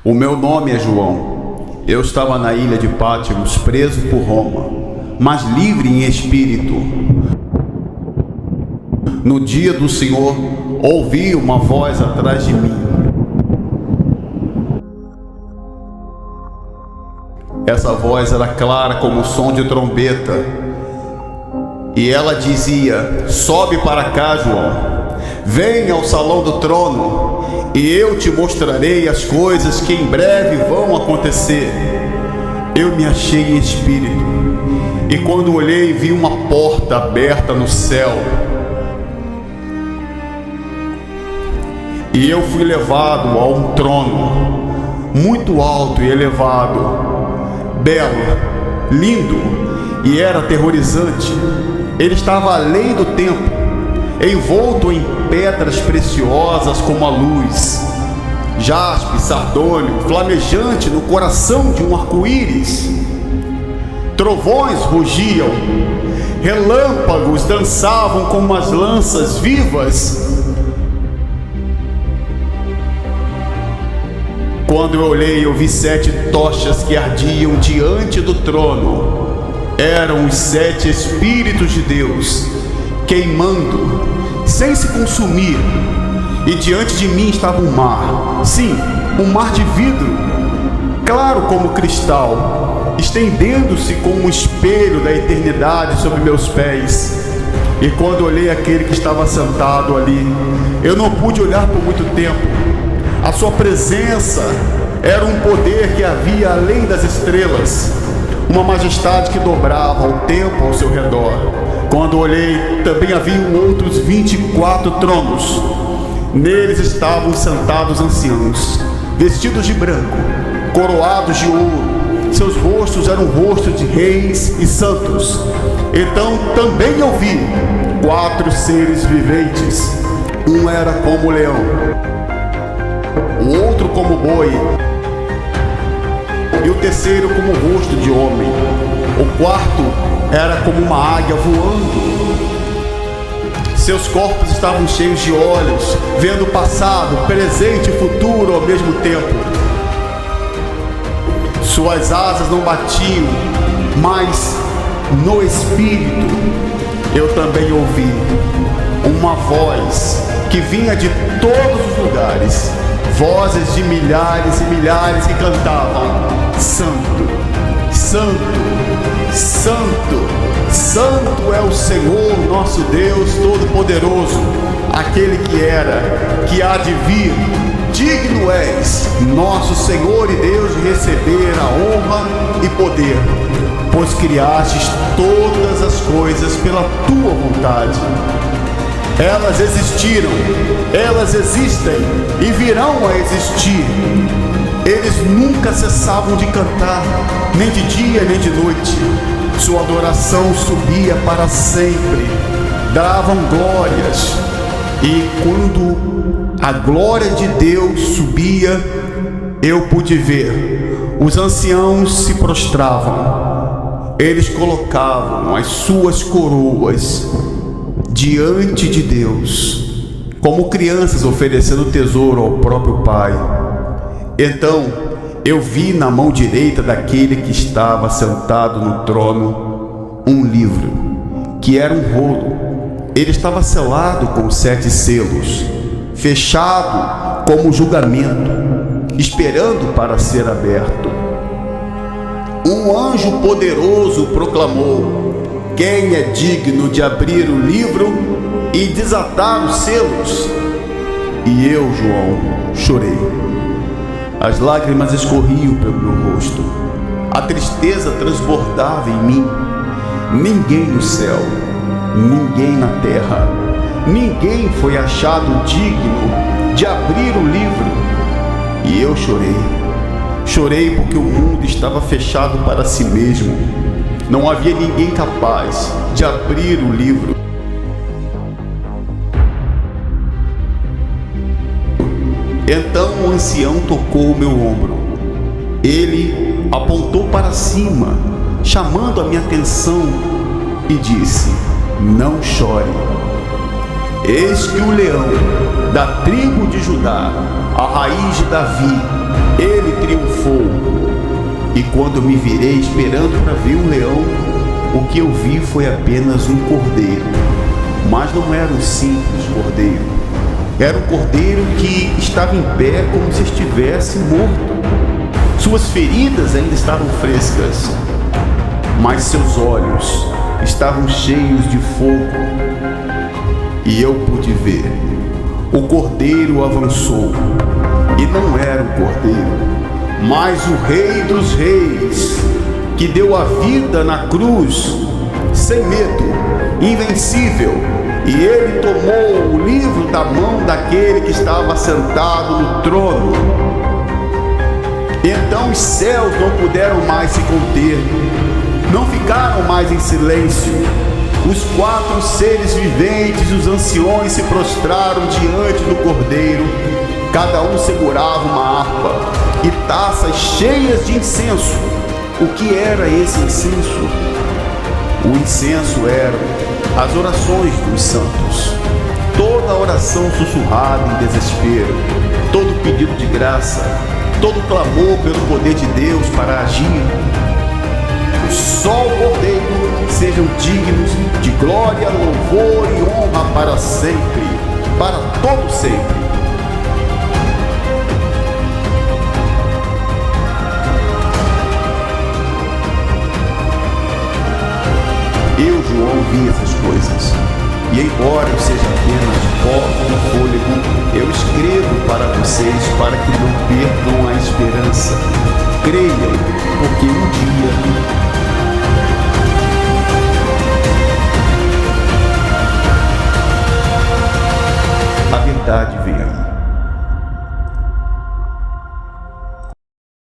O meu nome é João. Eu estava na ilha de Pátimos, preso por Roma, mas livre em espírito. No dia do Senhor, ouvi uma voz atrás de mim. Essa voz era clara como o som de trombeta. E ela dizia: sobe para cá, João. Venha ao salão do trono, e eu te mostrarei as coisas que em breve vão acontecer. Eu me achei em espírito, e quando olhei, vi uma porta aberta no céu. E eu fui levado a um trono, muito alto e elevado, belo, lindo, e era aterrorizante. Ele estava além do tempo, envolto em pedras preciosas como a luz, jaspe, sardônio, flamejante no coração de um arco-íris. Trovões rugiam, relâmpagos dançavam como as lanças vivas. Quando eu olhei, eu vi 7 tochas que ardiam diante do trono. Eram os 7 Espíritos de Deus, queimando, sem se consumir. E diante de mim estava um mar, sim, um mar de vidro, claro como cristal, estendendo-se como um espelho da eternidade sobre meus pés. E quando olhei aquele que estava sentado ali, eu não pude olhar por muito tempo. A sua presença era um poder que havia além das estrelas, uma majestade que dobrava o tempo ao seu redor. Quando olhei, também haviam outros 24 tronos. Neles estavam sentados anciãos, vestidos de branco, coroados de ouro. Seus rostos eram rostos de reis e santos. Então também eu vi 4 seres viventes. Um era como leão, o outro como boi, e o terceiro como o rosto de homem. O quarto era como uma águia voando. Seus corpos estavam cheios de olhos, vendo o passado, presente e futuro ao mesmo tempo. Suas asas não batiam, mas no espírito eu também ouvi uma voz que vinha de todos os lugares, vozes de milhares e milhares que cantavam: Santo, Santo, Santo, Santo é o Senhor nosso Deus Todo-Poderoso, aquele que era, que há de vir. Digno és, nosso Senhor e Deus, de receber a honra e poder, pois criastes todas as coisas pela tua vontade. Elas existiram, elas existem e virão a existir. Eles nunca cessavam de cantar, nem de dia nem de noite. Sua adoração subia para sempre. Davam glórias. E quando a glória de Deus subia, eu pude ver. Os anciãos se prostravam. Eles colocavam as suas coroas diante de Deus, como crianças oferecendo tesouro ao próprio Pai. Então eu vi na mão direita daquele que estava sentado no trono um livro, que era um rolo. Ele estava selado com 7 selos, fechado como julgamento, esperando para ser aberto. Um anjo poderoso proclamou: quem é digno de abrir o livro e desatar os selos? E eu, João, chorei. As lágrimas escorriam pelo meu rosto. A tristeza transbordava em mim. Ninguém no céu, ninguém na terra, ninguém foi achado digno de abrir o livro. E eu chorei. Chorei porque o mundo estava fechado para si mesmo. Não havia ninguém capaz de abrir o livro. Então o ancião tocou o meu ombro. Ele apontou para cima, chamando a minha atenção, e disse: não chore. Eis que o leão da tribo de Judá, a raiz de Davi, ele quando eu me virei esperando para ver um leão, o que eu vi foi apenas um cordeiro. Mas não era um simples cordeiro. Era um cordeiro que estava em pé como se estivesse morto. Suas feridas ainda estavam frescas, mas seus olhos estavam cheios de fogo. E eu pude ver. O cordeiro avançou, e não era um cordeiro, mas o Rei dos Reis, que deu a vida na cruz, sem medo, invencível. E ele tomou o livro da mão daquele que estava sentado no trono. Então os céus não puderam mais se conter, não ficaram mais em silêncio. Os 4 seres viventes e os anciões se prostraram diante do Cordeiro. Cada um segurava uma harpa e taças cheias de incenso. O que era esse incenso? O incenso eram as orações dos santos. Toda oração sussurrada em desespero, todo pedido de graça, todo clamor pelo poder de Deus para agir. Só o Cordeiro sejam dignos de glória, louvor e honra para sempre, para todo sempre. Eu, João, vi essas coisas, e embora eu seja apenas pó com fôlego, eu escrevo para vocês para que não percam a esperança. Creiam, porque um dia a verdade vem.